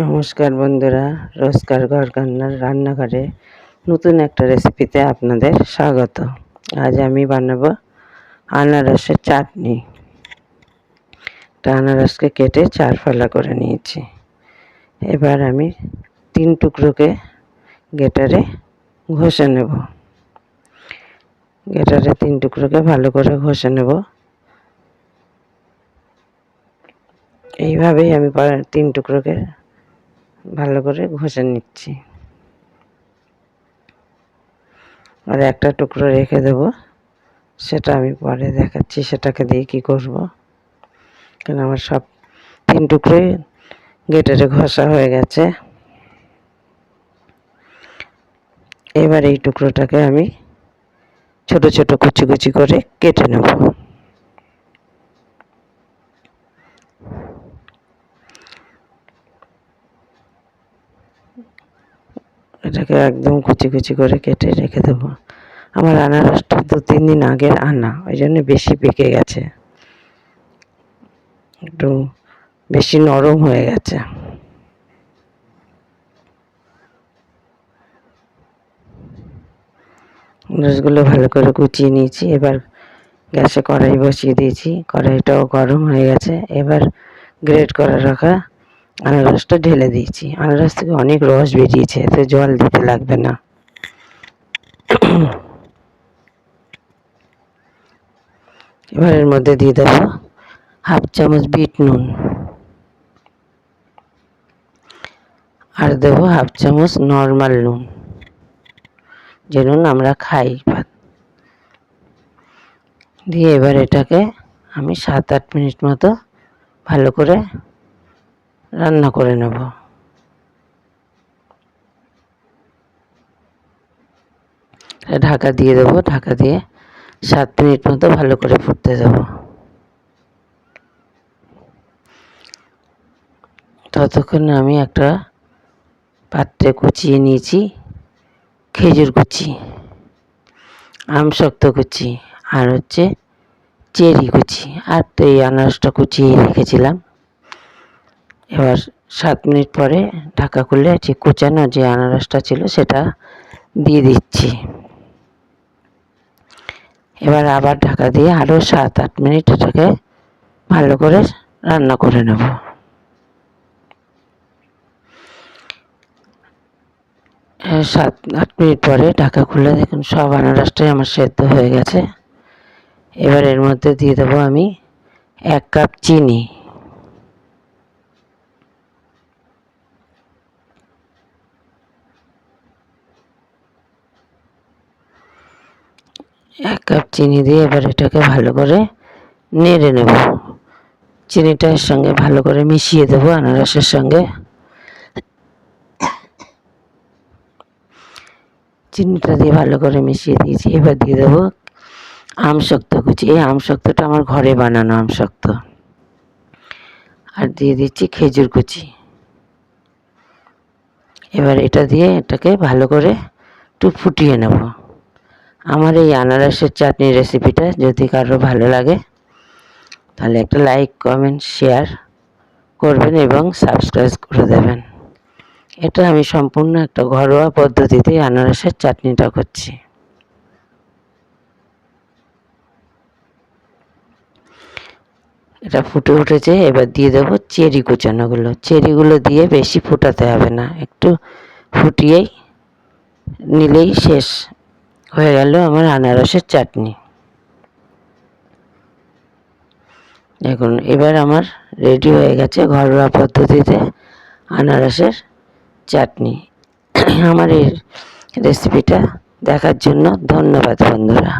নমস্কার বন্ধুরা, রোজকার ঘর রান্নাঘরে নতুন একটা রেসিপিতে আপনাদের স্বাগত। আজ আমি বানাবো আনারসের চাটনি। আনারসকে কেটে 4 ফালা করে নিয়েছি। এবার আমি 3 টুকরোকে গ্রেটারে ঘষে নেব। গ্রেটারে 3 টুকরোকে ভালো করে ঘষে নেব। এইভাবেই আমি 3 টুকরোকে ভালো করে ঘষে নিচ্ছি। আর একটা টুকরো রেখে দেব, সেটা আমি পরে দেখাচ্ছি সেটাকে দিয়ে কি করব। কারণ আমার সব 3 টুকরোই গ্রেটারে ঘষা হয়ে গেছে। এবার এই টুকরোটাকে আমি ছোট ছোট কুচি কুচি করে কেটে নেব। এটাকে একদম কুচি কুচি করে কেটে রেখে দেব। আমার আনারসটা 2-3 দিন আগের আনা, ওই জন্য বেশি পেকে গেছে, একটু বেশি নরম হয়ে গেছে। আনারসগুলো ভালো করে কুচিয়ে নিয়েছি। এবার গ্যাসে কড়াই বসিয়ে দিয়েছি, কড়াইটাও গরম হয়ে গেছে। এবার গ্রেট করে রাখা আনারসটা ঢেলে দিয়েছি। আনারস থেকে অনেক রস বেরিয়েছে, এতে জল দিতে লাগবে না। এবার এর মধ্যে দিয়ে দেবো 1/2 চামচ বিট নুন, আর দেবো 1/2 চামচ নর্মাল নুন, যে নুন আমরা খাই। দিয়ে এবার এটাকে আমি 7-8 মিনিট মতো ভালো করে রান্না করে নেব। ঢাকা দিয়ে দেবো, ঢাকা দিয়ে 7 মিনিট মতো ভালো করে ফুটতে দেবো। ততক্ষণে আমি একটা পাত্রে কুচিয়ে নিয়েছি খেজুর কুচি, আমসত্ত্ব কুচি, আর চেরি কুচি, আর তো এই আনারসটা কুচিয়ে রেখেছিলাম। এবার 7 মিনিট পরে ঢাকা খুলে যে কুচানো যে আনারসটা ছিল সেটা দিয়ে দিচ্ছি। এবার আবার ঢাকা দিয়ে আরও 7-8 মিনিট এটাকে ভালো করে রান্না করে নেব। 7-8 মিনিট পরে ঢাকা খুলে দেখুন সব আনারসটাই আমার সেদ্ধ হয়ে গেছে। এবার এর মধ্যে দিয়ে দেবো আমি 1 কাপ চিনি। এক কাপ চিনি দিয়ে এবার এটাকে ভালো করে নেড়ে নেব। চিনিটা এর সঙ্গে ভালো করে মিশিয়ে দেবো আনারসের সঙ্গে। চিনিটা দিয়ে ভালো করে মিশিয়ে দিয়েছি। এবার দিয়ে দেবো আমসত্ত্ব কুচি। এই আমসত্ত্বটা আমার ঘরে বানানো আমসত্ত্ব। আর দিয়ে দিচ্ছি খেজুর কুচি। এবার এটা দিয়ে এটাকে ভালো করে একটু ফুটিয়ে নেব। আমার এই আনারসের চাটনি রেসিপিটা যদি কারো ভালো লাগে তাহলে একটা লাইক, কমেন্ট, শেয়ার করবেন এবং সাবস্ক্রাইব করে দেবেন। এটা আমি সম্পূর্ণ একটা ঘরোয়া পদ্ধতিতে আনারসের চাটনিটা করছি। এটা ফুটে উঠেছে। এবার দিয়ে দেবো চেরি কুচানোগুলো। চেরিগুলো দিয়ে বেশি ফুটাতে হবে না, একটু ফুটিয়েই নিলেই শেষ হয়ে গেল আমার আনারসের চাটনি। দেখুন এবার আমার রেডি হয়ে গেছে ঘরোয়া পদ্ধতিতে আনারসের চাটনি। আমার এই রেসিপিটা দেখার জন্য ধন্যবাদ বন্ধুরা।